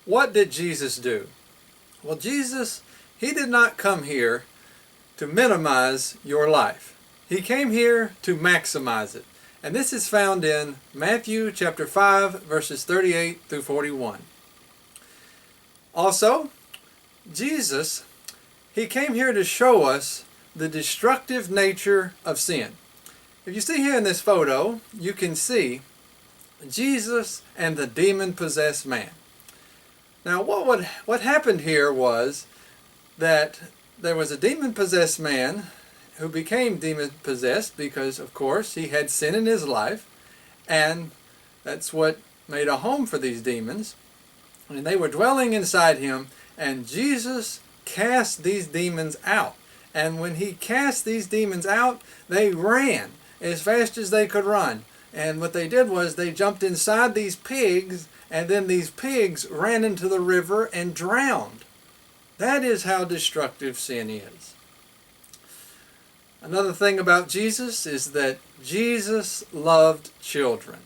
What did Jesus do? Well, Jesus, he did not come here to minimize your life. He came here to maximize it. And this is found in Matthew chapter 5, verses 38 through 41. Also, Jesus, he came here to show us the destructive nature of sin. If you see here in this photo, you can see Jesus and the demon-possessed man. Now, what happened here was that there was a demon-possessed man who became demon-possessed because, of course, he had sin in his life, and that's what made a home for these demons. And they were dwelling inside him, and Jesus cast these demons out. And when he cast these demons out, they ran as fast as they could run. And what they did was they jumped inside these pigs, and then these pigs ran into the river and drowned. That is how destructive sin is. Another thing about Jesus is that Jesus loved children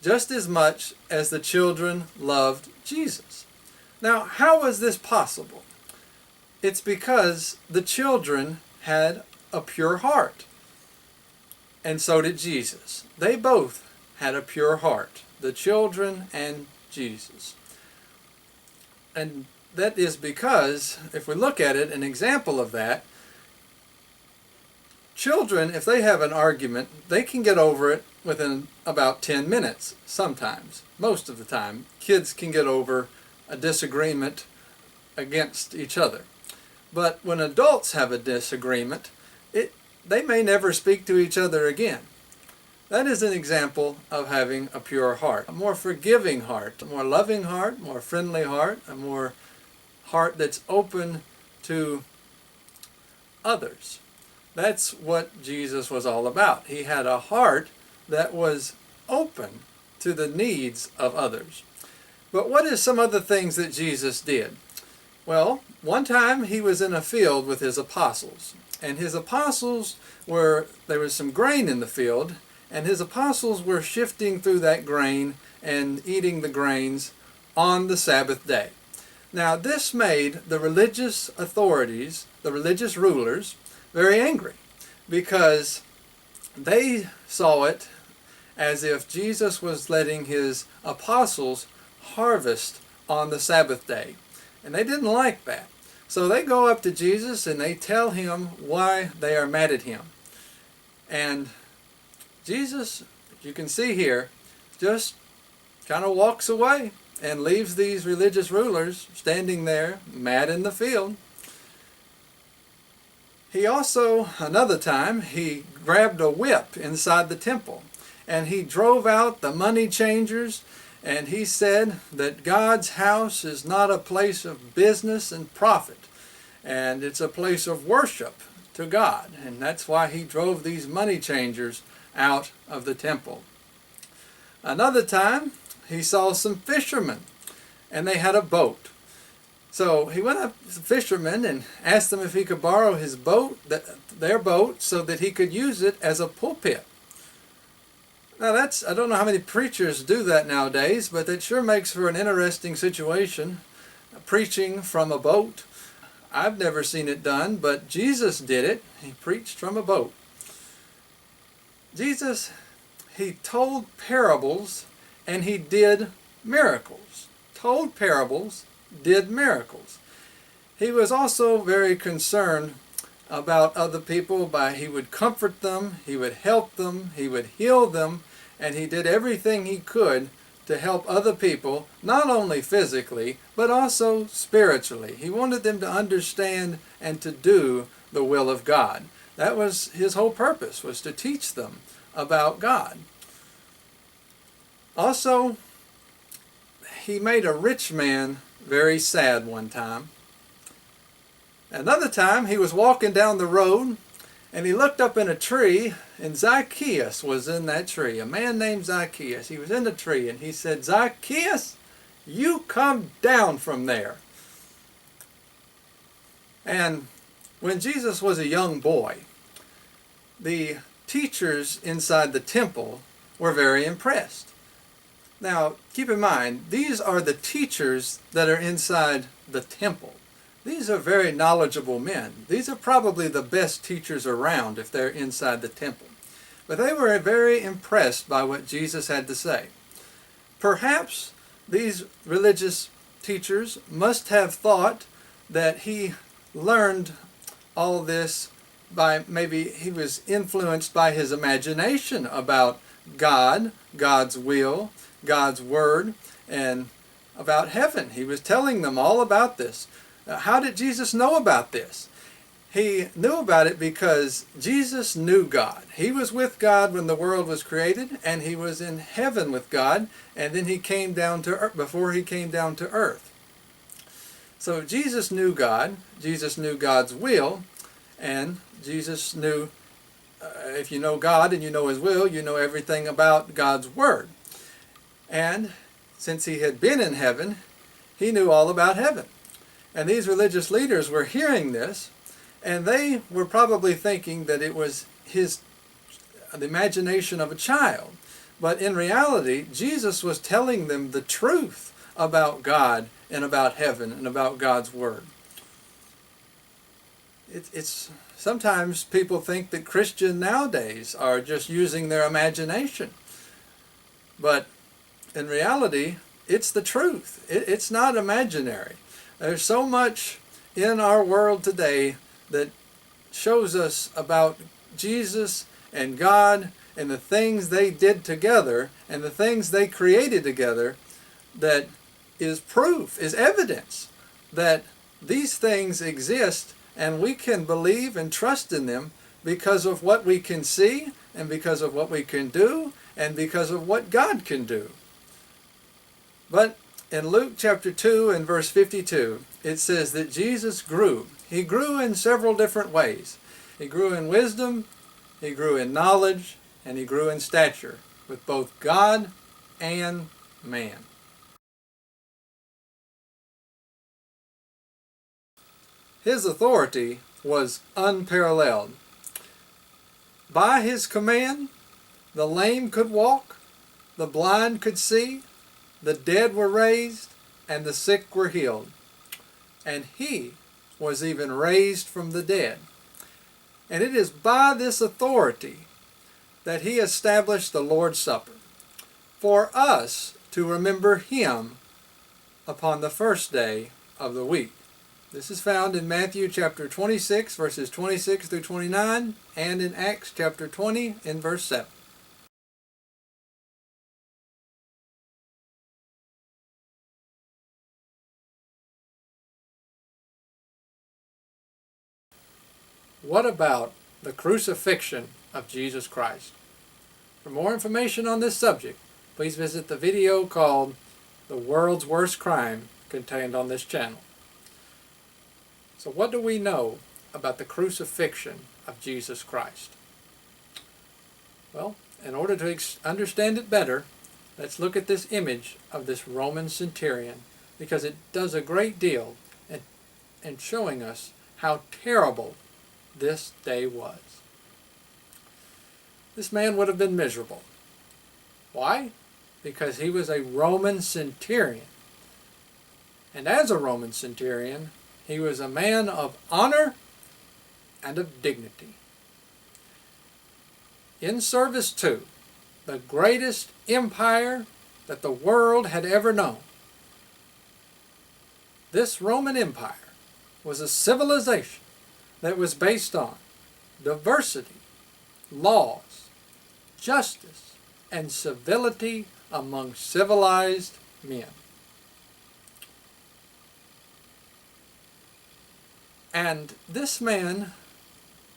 just as much as the children loved Jesus. Now, how was this possible? It's because the children had a pure heart. And so did Jesus. They both had a pure heart, the children and Jesus. And that is because, if we look at it, an example of that, children, if they have an argument, they can get over it within about 10 minutes, sometimes. Most of the time, kids can get over a disagreement against each other. But when adults have a disagreement, they may never speak to each other again. That is an example of having a pure heart, a more forgiving heart, a more loving heart, more friendly heart, a more heart that's open to others. That's what Jesus was all about. He had a heart that was open to the needs of others. But what is some other things that Jesus did? Well, one time he was in a field with his apostles. And his apostles there was some grain in the field, and his apostles were shifting through that grain and eating the grains on the Sabbath day. Now, this made the religious authorities, the religious rulers, very angry, because they saw it as if Jesus was letting his apostles harvest on the Sabbath day. And they didn't like that. So they go up to Jesus and they tell him why they are mad at him. And Jesus, you can see here, just kind of walks away and leaves these religious rulers standing there mad in the field. He also, another time, he grabbed a whip inside the temple and he drove out the money changers, and he said that God's house is not a place of business and profit, and it's a place of worship to God. And that's why he drove these money changers out of the temple. Another time, he saw some fishermen, and they had a boat. So he went up to the fishermen and asked them if he could borrow his boat, their boat, so that he could use it as a pulpit. Now I don't know how many preachers do that nowadays, but it sure makes for an interesting situation, preaching from a boat. I've never seen it done, but Jesus did it. He preached from a boat. Jesus, he told parables and he did miracles. Told parables, did miracles. He was also very concerned about other people. He would comfort them, he would help them, he would heal them, and he did everything he could to help other people, not only physically, but also spiritually. He wanted them to understand and to do the will of God. That was his whole purpose, was to teach them about God. Also, he made a rich man very sad one time. Another time, he was walking down the road, and he looked up in a tree, and Zacchaeus was in that tree. A man named Zacchaeus. He was in the tree, and he said, "Zacchaeus, you come down from there." And when Jesus was a young boy, the teachers inside the temple were very impressed. Now, keep in mind, these are the teachers that are inside the temple. These are very knowledgeable men. These are probably the best teachers around if they're inside the temple. But they were very impressed by what Jesus had to say. Perhaps these religious teachers must have thought that he learned all this by, maybe he was influenced by his imagination about God, God's will, God's word, and about heaven. He was telling them all about this. How did Jesus know about this? He knew about it because Jesus knew God. He was with God when the world was created, and he was in heaven with God, and then he came down to earth, before he came down to earth. So Jesus knew God, Jesus knew God's will, and Jesus knew, if you know God and you know his will, you know everything about God's word. And since he had been in heaven, he knew all about heaven. And these religious leaders were hearing this, and they were probably thinking that it was the imagination of a child. But in reality, Jesus was telling them the truth about God and about heaven and about God's word. It's sometimes people think that Christians nowadays are just using their imagination. But in reality, it's the truth. It's not imaginary. There's so much in our world today that shows us about Jesus and God and the things they did together and the things they created together that is proof, is evidence that these things exist, and we can believe and trust in them because of what we can see and because of what we can do and because of what God can do. But in Luke chapter 2 and verse 52, it says that Jesus grew. He grew in several different ways. He grew in wisdom, he grew in knowledge, and he grew in stature with both God and man. His authority was unparalleled. By his command, the lame could walk, the blind could see, the dead were raised, and the sick were healed. And he was even raised from the dead. And it is by this authority that he established the Lord's Supper, for us to remember him upon the first day of the week. This is found in Matthew chapter 26, verses 26 through 29, and in Acts chapter 20, in verse 7. What about the crucifixion of Jesus Christ? For more information on this subject, please visit the video called The World's Worst Crime contained on this channel. So what do we know about the crucifixion of Jesus Christ? Well, in order to understand it better, let's look at this image of this Roman centurion, because it does a great deal in showing us how terrible this day was. This man would have been miserable. Why? Because he was a Roman centurion. And as a Roman centurion, he was a man of honor and of dignity. In service to the greatest empire that the world had ever known. This Roman Empire was a civilization that was based on diversity, laws, justice, and civility among civilized men. And this man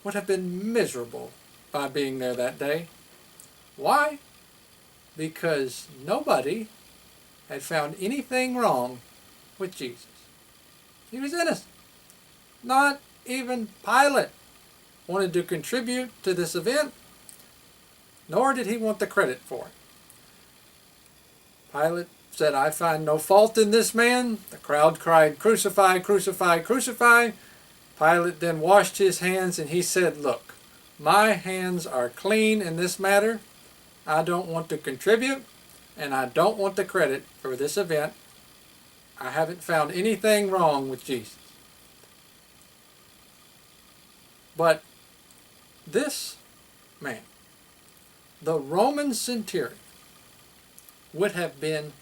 would have been miserable by being there that day. Why? Because nobody had found anything wrong with Jesus. He was innocent. Not even Pilate wanted to contribute to this event, nor did he want the credit for it. Pilate said, "I find no fault in this man." The crowd cried, "Crucify, crucify, crucify." Pilate then washed his hands and he said, "Look, my hands are clean in this matter. I don't want to contribute, and I don't want the credit for this event. I haven't found anything wrong with Jesus. But this man, the Roman centurion, would have been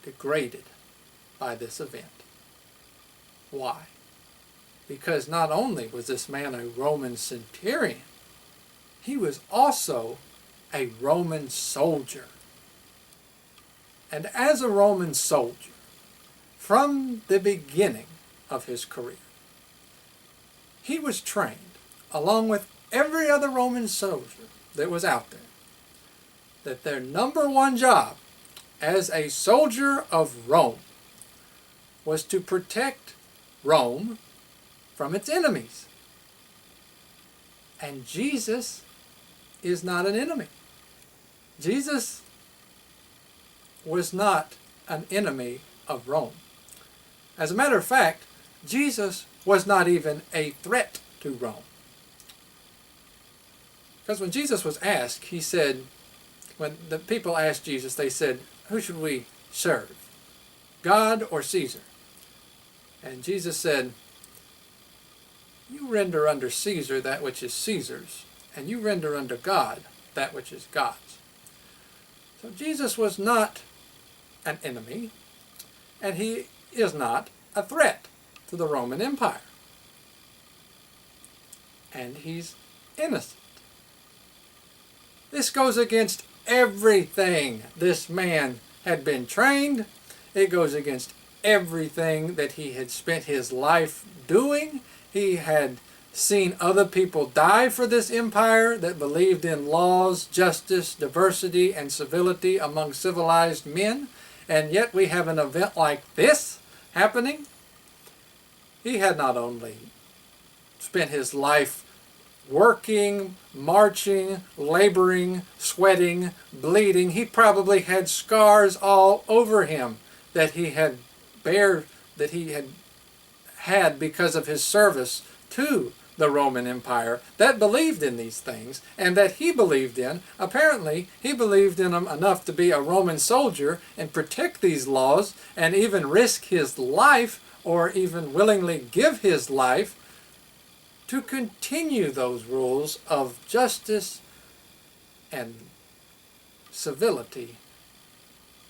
degraded by this event. Why? Because not only was this man a Roman centurion, he was also a Roman soldier. And as a Roman soldier, from the beginning of his career, he was trained, along with every other Roman soldier that was out there, that their number one job as a soldier of Rome was to protect Rome from its enemies. And Jesus is not an enemy. Jesus was not an enemy of Rome. As a matter of fact, Jesus was not even a threat to Rome. Because when Jesus was asked, he said, when the people asked Jesus, they said, who should we serve, God or Caesar? And Jesus said, you render unto Caesar that which is Caesar's, and you render unto God that which is God's. So Jesus was not an enemy, and he is not a threat to the Roman Empire. And he's innocent. This goes against everything this man had been trained. It goes against everything that he had spent his life doing. He had seen other people die for this empire that believed in laws, justice, diversity, and civility among civilized men. And yet we have an event like this happening. He had not only spent his life working, marching, laboring, sweating, bleeding. He probably had scars all over him that he had had because of his service to the Roman Empire that believed in these things and that he believed in. Apparently, he believed in them enough to be a Roman soldier and protect these laws and even risk his life or even willingly give his life to continue those rules of justice and civility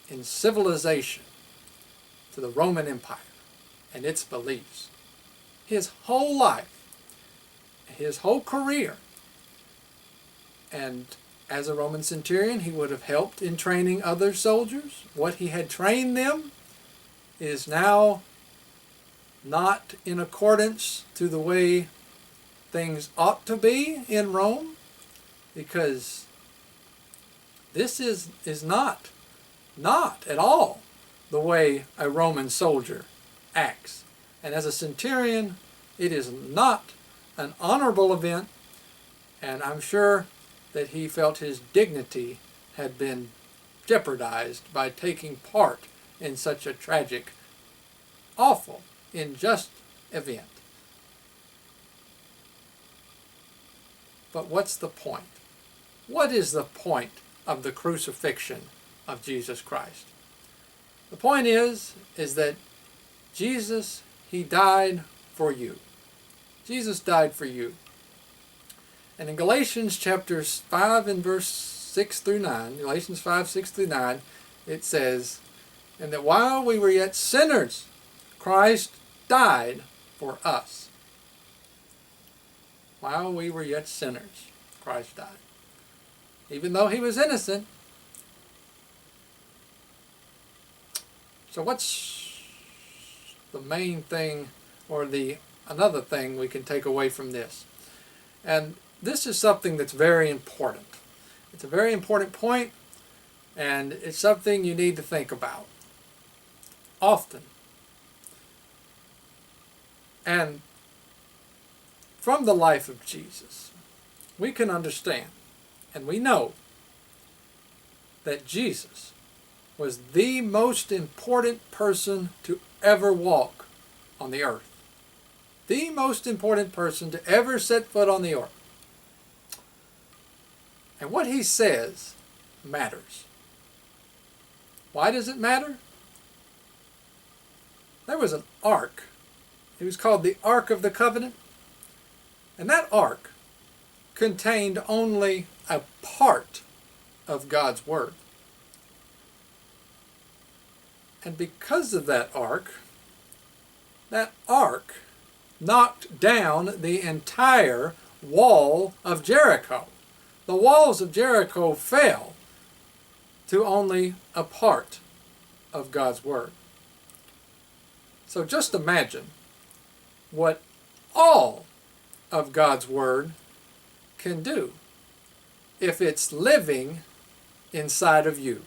in civilization to the Roman Empire and its beliefs. His whole life, his whole career, and as a Roman centurion, he would have helped in training other soldiers. What he had trained them is now not in accordance to the way things ought to be in Rome, because this is not at all the way a Roman soldier acts. And as a centurion, it is not an honorable event, and I'm sure that he felt his dignity had been jeopardized by taking part in such a tragic, awful, unjust event. But what's the point? What is the point of the crucifixion of Jesus Christ? The point is that Jesus, he died for you. Jesus died for you. And in Galatians chapters 5 and verse 6 through 9, Galatians 5, 6 through 9, it says, and that while we were yet sinners, Christ died for us. While we were yet sinners, Christ died. Even though he was innocent. So what's the main thing, or another thing we can take away from this? And this is something that's very important. It's a very important point, and it's something you need to think about often. And from the life of Jesus, we can understand, and we know, that Jesus was the most important person to ever walk on the earth. The most important person to ever set foot on the earth. And what he says matters. Why does it matter? There was an ark. It was called the Ark of the Covenant. And that ark contained only a part of God's Word. And because of that ark knocked down the entire wall of Jericho. The walls of Jericho fell to only a part of God's Word. So just imagine what all of God's Word can do if it's living inside of you.